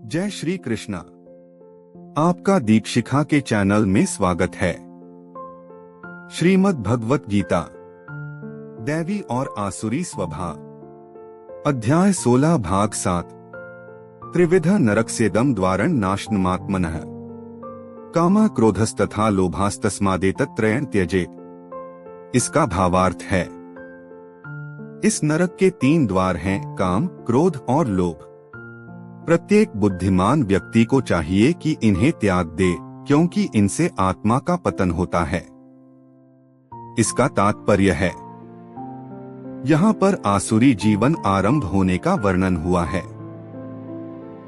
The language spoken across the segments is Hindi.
जय श्री कृष्णा। आपका दीक्षिखा के चैनल में स्वागत है। श्रीमद् भगवत गीता, दैवी और आसुरी स्वभाव, अध्याय 16 भाग 7। त्रिविध नरकसेदम द्वारण नाशनमात्मनः कामा क्रोधस्तथा लोभास्तस्मादेतत्त्रयं त्यजेत्। इसका भावार्थ है, इस नरक के 3 द्वार हैं, काम, क्रोध और लोभ। प्रत्येक बुद्धिमान व्यक्ति को चाहिए कि इन्हें त्याग दे, क्योंकि इनसे आत्मा का पतन होता है। इसका तात्पर्य है, यहाँ पर आसुरी जीवन आरंभ होने का वर्णन हुआ है।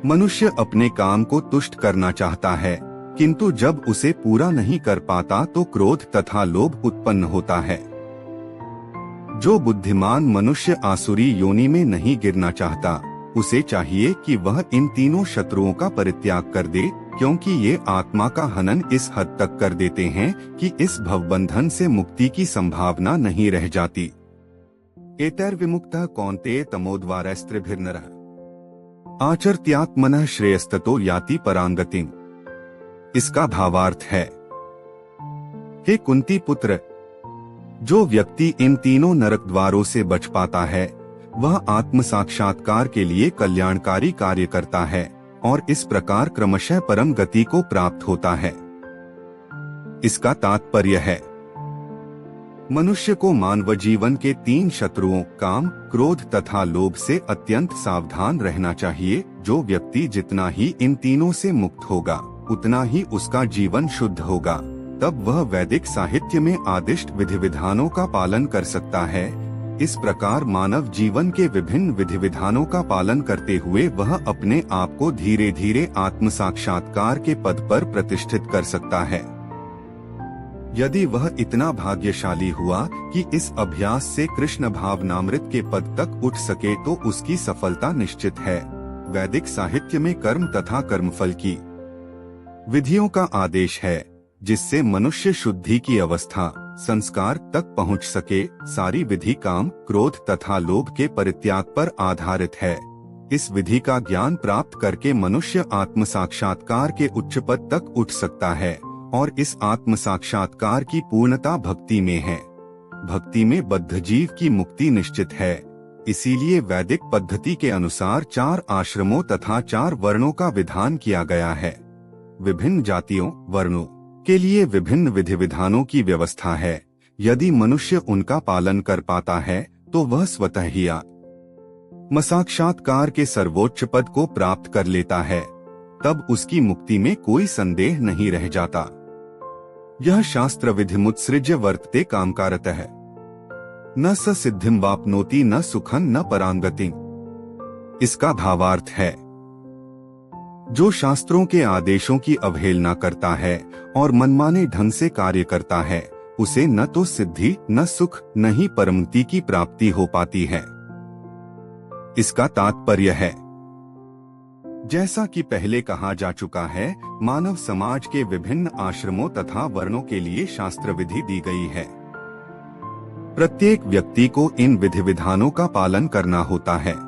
मनुष्य अपने काम को तुष्ट करना चाहता है, किंतु जब उसे पूरा नहीं कर पाता तो क्रोध तथा लोभ उत्पन्न होता है। जो बुद्धिमान मनुष्य आसुरी योनि में नहीं गिरना चाहता, उसे चाहिए कि वह इन तीनों शत्रुओं का परित्याग कर दे, क्योंकि ये आत्मा का हनन इस हद तक कर देते हैं कि इस भवबंधन से मुक्ति की संभावना नहीं रह जाती। एतैर्विमुक्तः कौन्तेय तमोद्वारैस्त्रिभिर्नरः आचर्त्यात्मनः श्रेयस्ततो याति परांगतिम्। इसका भावार्थ है, हे कुंती पुत्र, जो व्यक्ति इन तीनों नरक द्वारों से बच पाता है, वह आत्म साक्षात्कार के लिए कल्याणकारी कार्य करता है और इस प्रकार क्रमशः परम गति को प्राप्त होता है। इसका तात्पर्य है, मनुष्य को मानव जीवन के 3 शत्रुओं काम, क्रोध तथा लोभ से अत्यंत सावधान रहना चाहिए। जो व्यक्ति जितना ही इन तीनों से मुक्त होगा, उतना ही उसका जीवन शुद्ध होगा। तब वह वैदिक साहित्य में आदिष्ट विधि विधानों का पालन कर सकता है। इस प्रकार मानव जीवन के विभिन्न विधि विधानों का पालन करते हुए वह अपने आप को धीरे धीरे आत्म साक्षात्कार के पद पर प्रतिष्ठित कर सकता है। यदि वह इतना भाग्यशाली हुआ कि इस अभ्यास से कृष्ण भावनामृत के पद तक उठ सके, तो उसकी सफलता निश्चित है। वैदिक साहित्य में कर्म तथा कर्मफल की विधियों का आदेश है, जिससे मनुष्य शुद्धि की अवस्था, संस्कार तक पहुंच सके। सारी विधि काम, क्रोध तथा लोभ के परित्याग पर आधारित है। इस विधि का ज्ञान प्राप्त करके मनुष्य आत्म साक्षात्कार के उच्च पद तक उठ सकता है, और इस आत्म साक्षात्कार की पूर्णता भक्ति में है। भक्ति में बद्ध जीव की मुक्ति निश्चित है। इसीलिए वैदिक पद्धति के अनुसार 4 आश्रमों तथा 4 वर्णों का विधान किया गया है। विभिन्न जातियों, वर्णों के लिए विभिन्न विधि विधानों की व्यवस्था है। यदि मनुष्य उनका पालन कर पाता है, तो वह स्वतः ही आत्म साक्षात्कार के सर्वोच्च पद को प्राप्त कर लेता है। तब उसकी मुक्ति में कोई संदेह नहीं रह जाता। यह शास्त्र विधिमुत्सृज्य वर्तते कामकारतः न स सिद्धिं वाप्नोति न सुखं न परांगतिं। इसका भावार्थ है, जो शास्त्रों के आदेशों की अवहेलना करता है और मनमाने ढंग से कार्य करता है, उसे न तो सिद्धि, न सुख, न ही परमति की प्राप्ति हो पाती है। इसका तात्पर्य है, जैसा कि पहले कहा जा चुका है, मानव समाज के विभिन्न आश्रमों तथा वर्णों के लिए शास्त्र विधि दी गई है। प्रत्येक व्यक्ति को इन विधि विधानों का पालन करना होता है।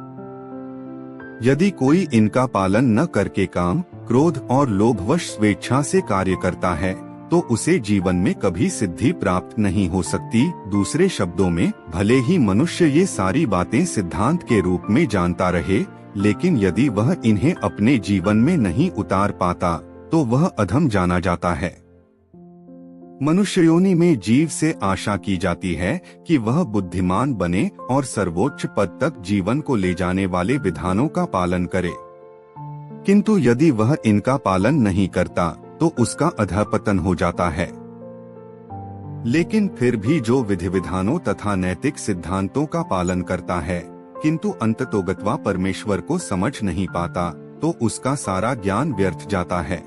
यदि कोई इनका पालन न करके काम, क्रोध और लोभवश स्वेच्छा से कार्य करता है, तो उसे जीवन में कभी सिद्धि प्राप्त नहीं हो सकती। दूसरे शब्दों में, भले ही मनुष्य ये सारी बातें सिद्धांत के रूप में जानता रहे, लेकिन यदि वह इन्हें अपने जीवन में नहीं उतार पाता, तो वह अधम जाना जाता है। मनुष्य योनि में जीव से आशा की जाती है कि वह बुद्धिमान बने और सर्वोच्च पद तक जीवन को ले जाने वाले विधानों का पालन करे। किंतु यदि वह इनका पालन नहीं करता, तो उसका अधःपतन हो जाता है। लेकिन फिर भी जो विधि विधानों तथा नैतिक सिद्धांतों का पालन करता है, किंतु अंततोगत्वा परमेश्वर को समझ नहीं पाता, तो उसका सारा ज्ञान व्यर्थ जाता है।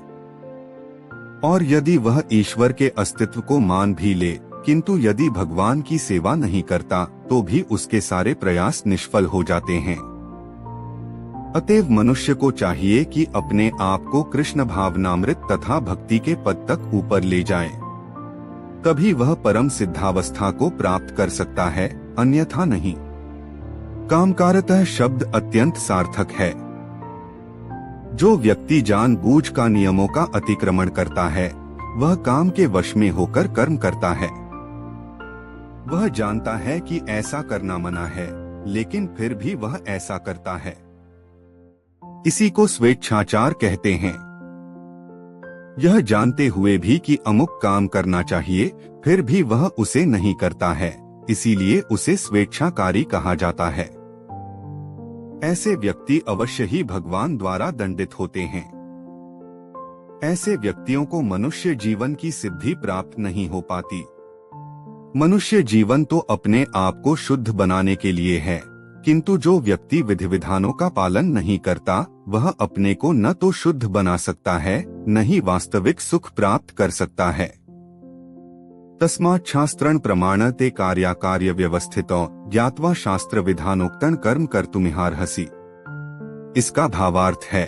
और यदि वह ईश्वर के अस्तित्व को मान भी ले, किंतु यदि भगवान की सेवा नहीं करता, तो भी उसके सारे प्रयास निष्फल हो जाते हैं। अतएव मनुष्य को चाहिए कि अपने आप को कृष्ण भावनामृत तथा भक्ति के पद तक ऊपर ले जाए। तभी वह परम सिद्धावस्था को प्राप्त कर सकता है, अन्यथा नहीं। कामकारतः शब्द अत्यंत सार्थक है। जो व्यक्ति जानबूझ का नियमों का अतिक्रमण करता है वह काम के वश में होकर कर्म करता है। वह जानता है कि ऐसा करना मना है, लेकिन फिर भी वह ऐसा करता है। इसी को स्वेच्छाचार कहते हैं। यह जानते हुए भी कि अमुक काम करना चाहिए, फिर भी वह उसे नहीं करता है, इसीलिए उसे स्वेच्छाकारी कहा जाता है। ऐसे व्यक्ति अवश्य ही भगवान द्वारा दंडित होते हैं। ऐसे व्यक्तियों को मनुष्य जीवन की सिद्धि प्राप्त नहीं हो पाती। मनुष्य जीवन तो अपने आप को शुद्ध बनाने के लिए है, किंतु जो व्यक्ति विधि विधानों का पालन नहीं करता वह अपने को न तो शुद्ध बना सकता है, न ही वास्तविक सुख प्राप्त कर सकता है। तस्मात् शास्त्रं प्रमाणते कार्याकार्य व्यवस्थितो ज्ञात्वा शास्त्र विधानोक्तं कर्म कर्तुमिहार्हसि। इसका भावार्थ है,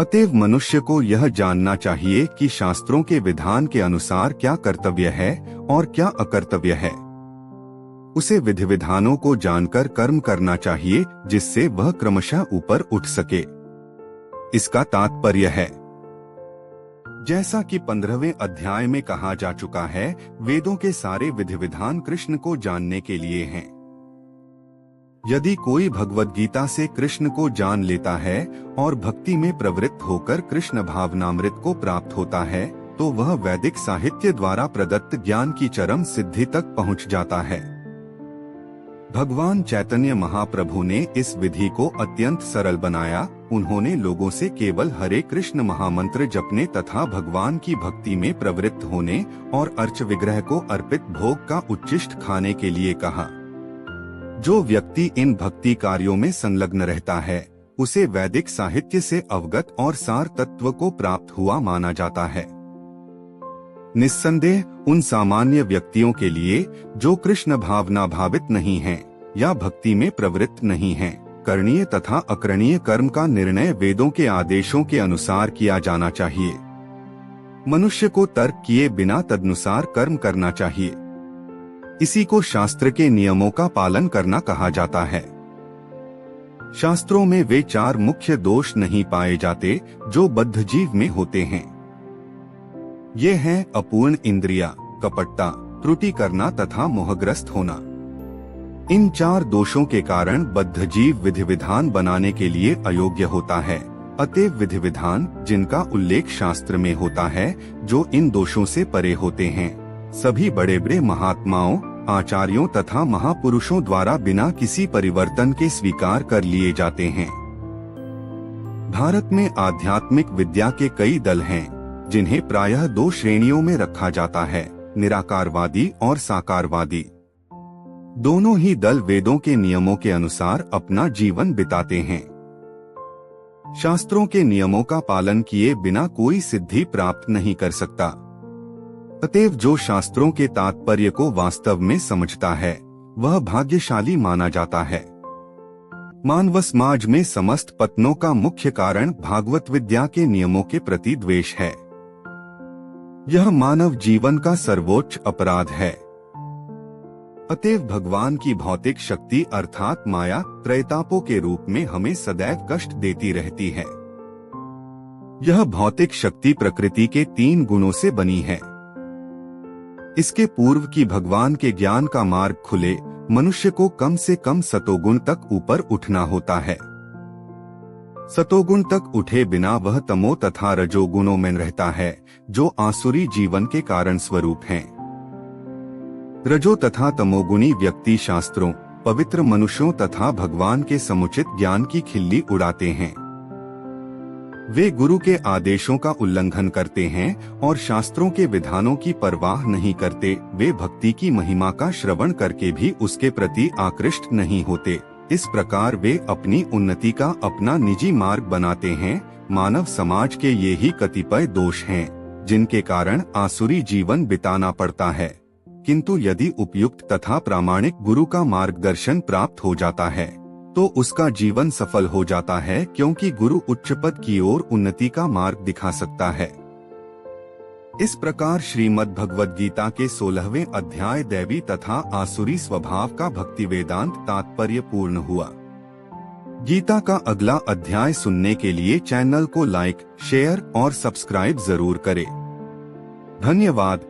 अतएव मनुष्य को यह जानना चाहिए कि शास्त्रों के विधान के अनुसार क्या कर्तव्य है और क्या अकर्तव्य है। उसे विधि विधानों को जानकर कर्म करना चाहिए, जिससे वह क्रमशः ऊपर उठ सके। इसका तात्पर्य है, जैसा कि 15वें अध्याय में कहा जा चुका है, वेदों के सारे विधि विधान कृष्ण को जानने के लिए हैं। यदि कोई भगवद गीता से कृष्ण को जान लेता है और भक्ति में प्रवृत्त होकर कृष्ण भावनामृत को प्राप्त होता है, तो वह वैदिक साहित्य द्वारा प्रदत्त ज्ञान की चरम सिद्धि तक पहुंच जाता है। भगवान चैतन्य महाप्रभु ने इस विधि को अत्यंत सरल बनाया। उन्होंने लोगों से केवल हरे कृष्ण महामंत्र जपने तथा भगवान की भक्ति में प्रवृत्त होने और अर्च विग्रह को अर्पित भोग का उच्चिष्ट खाने के लिए कहा। जो व्यक्ति इन भक्ति कार्यों में संलग्न रहता है, उसे वैदिक साहित्य से अवगत और सार तत्व को प्राप्त हुआ माना जाता है। निस्संदेह उन सामान्य व्यक्तियों के लिए जो कृष्ण भावना भावित नहीं हैं या भक्ति में प्रवृत्त नहीं हैं, करणीय तथा अकरणीय कर्म का निर्णय वेदों के आदेशों के अनुसार किया जाना चाहिए। मनुष्य को तर्क किए बिना तदनुसार कर्म करना चाहिए। इसी को शास्त्र के नियमों का पालन करना कहा जाता है। शास्त्रों में वे 4 मुख्य दोष नहीं पाए जाते जो बद्ध जीव में होते हैं। ये हैं अपूर्ण इंद्रिया, कपटता, त्रुटि करना तथा मोहग्रस्त होना। इन 4 दोषों के कारण बद्ध जीव विधि विधान बनाने के लिए अयोग्य होता है। अतएव विधि विधान जिनका उल्लेख शास्त्र में होता है, जो इन दोषों से परे होते हैं, सभी बड़े बड़े महात्माओं, आचार्यों तथा महापुरुषों द्वारा बिना किसी परिवर्तन के स्वीकार कर लिए जाते हैं। भारत में आध्यात्मिक विद्या के कई दल हैं, जिन्हें प्रायः 2 श्रेणियों में रखा जाता है, निराकारवादी और साकारवादी। दोनों ही दल वेदों के नियमों के अनुसार अपना जीवन बिताते हैं। शास्त्रों के नियमों का पालन किए बिना कोई सिद्धि प्राप्त नहीं कर सकता। अतएव जो शास्त्रों के तात्पर्य को वास्तव में समझता है, वह भाग्यशाली माना जाता है। मानव समाज में समस्त पतनों का मुख्य कारण भागवत विद्या के नियमों के प्रति द्वेष है। यह मानव जीवन का सर्वोच्च अपराध है। अतएव भगवान की भौतिक शक्ति अर्थात माया त्रैतापों के रूप में हमें सदैव कष्ट देती रहती है। यह भौतिक शक्ति प्रकृति के 3 गुणों से बनी है। इसके पूर्व की भगवान के ज्ञान का मार्ग खुले, मनुष्य को कम से कम सतोगुण तक ऊपर उठना होता है। सतोगुण तक उठे बिना वह तमो तथा रजोगुणों में रहता है, जो आसुरी जीवन के कारण स्वरूप हैं। रजो तथा तमोगुणी व्यक्ति शास्त्रों, पवित्र मनुष्यों तथा भगवान के समुचित ज्ञान की खिल्ली उड़ाते हैं। वे गुरु के आदेशों का उल्लंघन करते हैं और शास्त्रों के विधानों की परवाह नहीं करते। वे भक्ति की महिमा का श्रवण करके भी उसके प्रति आकृष्ट नहीं होते। इस प्रकार वे अपनी उन्नति का अपना निजी मार्ग बनाते हैं। मानव समाज के ये ही कतिपय दोष हैं, जिनके कारण आसुरी जीवन बिताना पड़ता है। किंतु यदि उपयुक्त तथा प्रामाणिक गुरु का मार्गदर्शन प्राप्त हो जाता है, तो उसका जीवन सफल हो जाता है, क्योंकि गुरु उच्च पद की ओर उन्नति का मार्ग दिखा सकता है। इस प्रकार श्रीमद् भगवद गीता के 16वें अध्याय दैवी तथा आसुरी स्वभाव का भक्ति वेदांत तात्पर्य पूर्ण हुआ। गीता का अगला अध्याय सुनने के लिए चैनल को लाइक, शेयर और सब्सक्राइब जरूर करें। धन्यवाद।